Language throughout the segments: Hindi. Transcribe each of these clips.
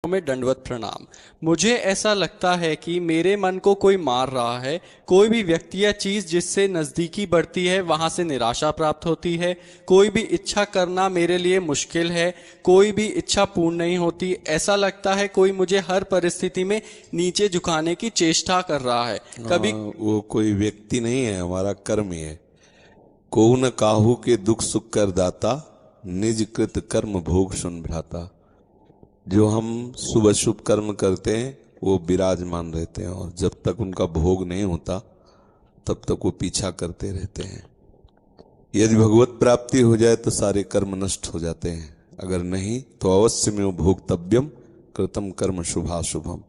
में दंडवत प्रणाम। मुझे ऐसा लगता है कि मेरे मन को कोई मार रहा है। कोई भी व्यक्ति या चीज़ जिससे नज़दीकी बढ़ती है वहाँ से निराशा प्राप्त होती है। कोई भी इच्छा करना मेरे लिए मुश्किल है। कोई भी इच्छा पूर्ण नहीं होती। ऐसा लगता है कोई मुझे हर परिस्थिति में नीचे झुकाने की चेष्टा कर रहा है। कभी वो कोई व्यक्ति नहीं है, हमारा कर्म ही है। को न काहू के दुख सुख कर दाता, निज कृत कर्म भोग सुन भ्राता। जो हम शुभ शुभ कर्म करते हैं वो विराजमान रहते हैं, और जब तक उनका भोग नहीं होता तब तक वो पीछा करते रहते हैं। यदि भगवत प्राप्ति हो जाए तो सारे कर्म नष्ट हो जाते हैं, अगर नहीं तो अवश्य में भोक्तव्यम कृतम कर्म शुभाशुभम।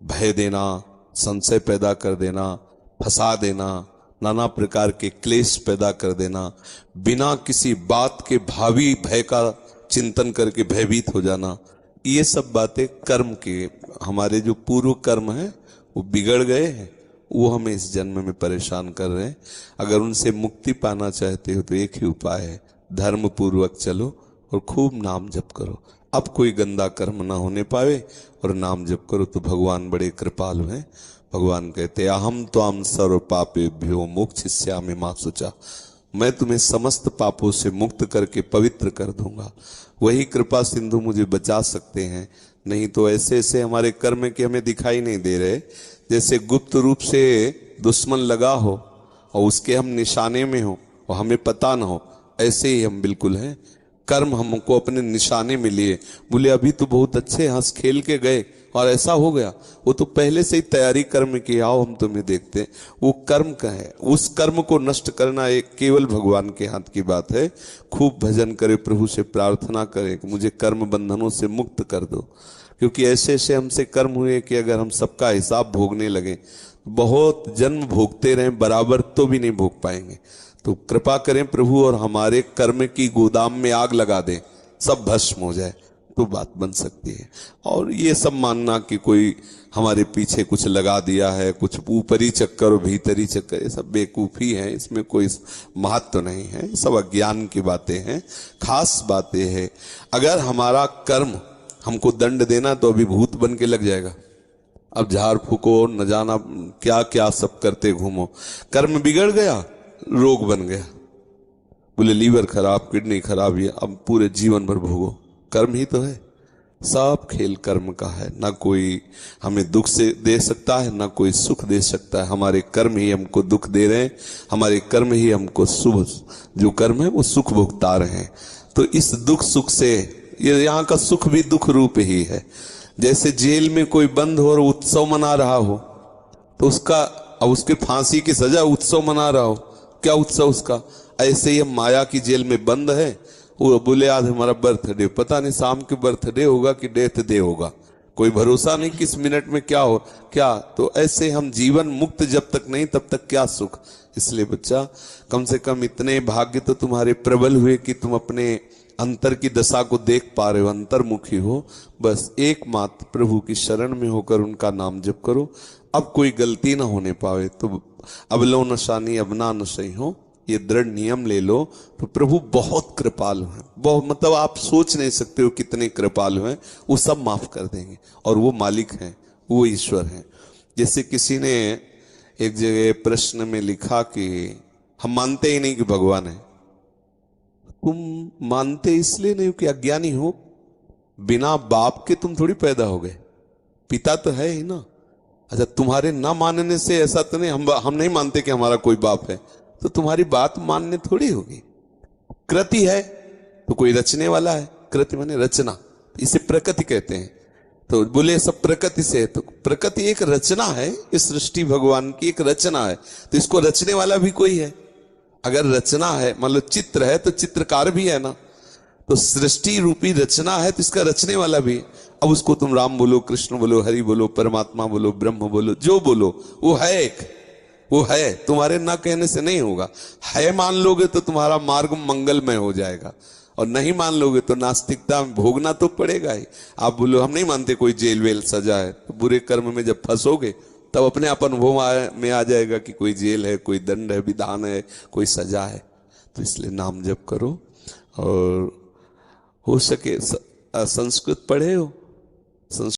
भय देना, संशय पैदा कर देना, फंसा देना, नाना प्रकार के क्लेश पैदा कर देना, बिना किसी बात के भावी भय का चिंतन करके भयभीत हो जाना, ये सब बातें कर्म के, हमारे जो पूर्व कर्म है वो बिगड़ गए हैं, वो हमें इस जन्म में परेशान कर रहे हैं। अगर उनसे मुक्ति पाना चाहते हो तो एक ही उपाय है, धर्म पूर्वक चलो और खूब नाम जप करो। अब कोई गंदा कर्म ना होने पावे और नाम जप करो तो भगवान बड़े कृपालु हैं। भगवान कहते हैं अहम त्वाम सर्व पापेभ्यो मोक्षयिष्यामि मा शुचा। मैं तुम्हें समस्त पापों से मुक्त करके पवित्र कर दूंगा। वही कृपा सिंधु मुझे बचा सकते हैं, नहीं तो ऐसे ऐसे हमारे कर्म के हमें दिखाई नहीं दे रहे। जैसे गुप्त रूप से दुश्मन लगा हो और उसके हम निशाने में हो और हमें पता ना हो, ऐसे ही हम बिल्कुल हैं। कर्म हमको अपने निशाने में लिए, बोले अभी तो बहुत अच्छे हंस खेल के गए और ऐसा हो गया, वो तो पहले से ही तैयारी कर्म की, आओ हम तुम्हें देखते हैं। वो कर्म का है, उस कर्म को नष्ट करना एक केवल भगवान के हाथ की बात है। खूब भजन करे, प्रभु से प्रार्थना करे कि मुझे कर्म बंधनों से मुक्त कर दो, क्योंकि ऐसे ऐसे हमसे कर्म हुए कि अगर हम सबका हिसाब भोगने लगे, बहुत जन्म भोगते रहे बराबर तो भी नहीं भोग पाएंगे। तो कृपा करें प्रभु और हमारे कर्म की गोदाम में आग लगा दें, सब भस्म हो जाए, तो बात बन सकती है। और ये सब मानना कि कोई हमारे पीछे कुछ लगा दिया है, कुछ ऊपरी चक्कर और भीतरी चक्कर, ये सब बेवकूफ़ी है, इसमें कोई महत्व नहीं है, सब अज्ञान की बातें हैं। खास बातें हैं, अगर हमारा कर्म हमको दंड देना तो अभी भूत बन के लग जाएगा। अब झाड़ फूको, न जाना क्या क्या सब करते घूमो, कर्म बिगड़ गया, रोग बन गया, बोले लीवर खराब, किडनी खराब, ये अब पूरे जीवन भर भोगो। कर्म ही तो है, सब खेल कर्म का है। ना कोई हमें दुख से दे सकता है, ना कोई सुख दे सकता है। हमारे कर्म ही हमको दुख दे रहे हैं, हमारे कर्म ही हमको शुभ जो कर्म है वो सुख भुगता रहे हैं। तो इस दुख सुख से, ये यहाँ का सुख भी दुख रूप ही है। जैसे जेल में कोई बंद हो और उत्सव मना रहा हो, तो उसका, अब उसके फांसी की सजा, उत्सव मना रहा हो, क्या उत्सव उसका। ऐसे ही हम माया की जेल में बंद है, वो बोले आज हमारा बर्थडे, पता नहीं शाम के बर्थडे होगा कि डेथ डे होगा, कोई भरोसा नहीं किस मिनट में क्या हो क्या। तो ऐसे हम जीवन मुक्त जब तक नहीं तब तक क्या सुख। इसलिए बच्चा, कम से कम इतने भाग्य तो तुम्हारे प्रबल हुए कि तुम अपने अंतर की दशा को देख पा रहे हो, अंतर्मुखी हो। बस एकमात्र प्रभु की शरण में होकर उनका नाम जप करो। अब कोई गलती ना होने पावे, तो अबलो नशानी अबना न सही हो, ये दृढ़ नियम ले लो। तो प्रभु बहुत कृपालु हैं, बहुत, मतलब आप सोच नहीं सकते हो कितने कृपालु हैं। वो सब माफ कर देंगे, और वो मालिक हैं, वो ईश्वर हैं। जैसे किसी ने एक जगह प्रश्न में लिखा कि हम मानते ही नहीं कि भगवान है। तुम मानते इसलिए नहीं हो कि अज्ञानी हो, बिना बाप के तुम थोड़ी पैदा हो गए, पिता तो है ही ना। अच्छा, तुम्हारे ना मानने से ऐसा तो नहीं, हम नहीं मानते कि हमारा कोई बाप है, तो तुम्हारी बात मानने थोड़ी होगी। कृति है तो कोई रचने वाला है, कृति माने रचना, इसे प्रकृति कहते हैं। तो बोले सब प्रकृति से है, तो प्रकृति एक रचना है, इस सृष्टि भगवान की एक रचना है, तो इसको रचने वाला भी कोई है। अगर रचना है, मतलब चित्र है, तो चित्रकार भी है ना। तो सृष्टि रूपी रचना है तो इसका रचने वाला भी है। अब उसको तुम राम बोलो, कृष्ण बोलो, हरि बोलो, परमात्मा बोलो, ब्रह्म बोलो, जो बोलो, वो है एक, वो है, तुम्हारे ना कहने से नहीं होगा। है मान लोगे तो तुम्हारा मार्ग मंगलमय हो जाएगा, और नहीं मान लोगे तो नास्तिकता में भोगना तो पड़ेगा ही। आप बोलो हम नहीं मानते कोई जेल वेल सजा है, तो बुरे कर्म में जब फंसोगे तब अपने आप अनुभव में आ जाएगा कि कोई जेल है, कोई दंड है, विधान है, कोई सजा है। तो इसलिए नाम जप करो, और हो सके संस्कृत पढ़े हो, संस्कृत